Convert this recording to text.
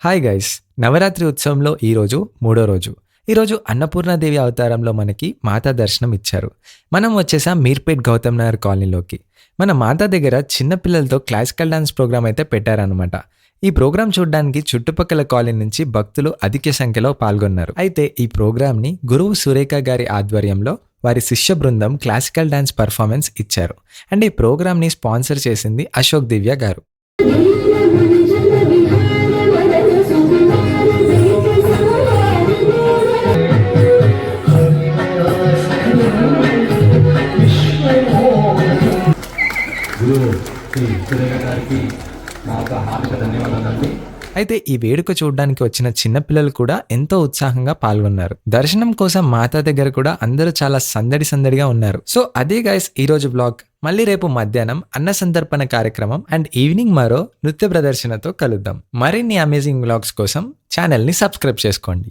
Hi guys! Navratri ఉత్సవంలో ఈరోజు మూడో రోజు. ఈరోజు అన్నపూర్ణాదేవి అవతారంలో మనకి మాతా దర్శనం ఇచ్చారు. మనం వచ్చేసాం మీర్పేట్ గౌతమ్ నగర్ కాలనీలోకి. మన మాతా దగ్గర చిన్న పిల్లలతో క్లాసికల్ డాన్స్ ప్రోగ్రామ్ అయితే పెట్టారనమాట. ఈ ప్రోగ్రామ్ చూడడానికి చుట్టుపక్కల కాలనీ నుంచి భక్తులు అధిక సంఖ్యలో పాల్గొన్నారు. అయితే ఈ ప్రోగ్రామ్ని గురువు సురేఖ గారి ఆధ్వర్యంలో వారి శిష్య బృందం క్లాసికల్ డాన్స్ పర్ఫార్మెన్స్ ఇచ్చారు. అండ్ ఈ ప్రోగ్రామ్ని స్పాన్సర్ చేసింది అశోక్ దివ్య గారు. అయితే ఈ వేడుక చూడడానికి వచ్చిన చిన్న పిల్లలు కూడా ఎంతో ఉత్సాహంగా పాల్గొన్నారు. దర్శనం కోసం మాతా దగ్గర కూడా అందరూ చాలా సందడిగా ఉన్నారు. సో అదే గైస్ ఈ రోజు బ్లాగ్. మళ్ళీ రేపు మధ్యాహ్నం అన్న సంతర్పణ కార్యక్రమం అండ్ ఈవినింగ్ మరో నృత్య ప్రదర్శనతో కలుద్దాం. మరిన్ని అమేజింగ్ బ్లాగ్స్ కోసం ఛానల్ని సబ్స్క్రైబ్ చేసుకోండి.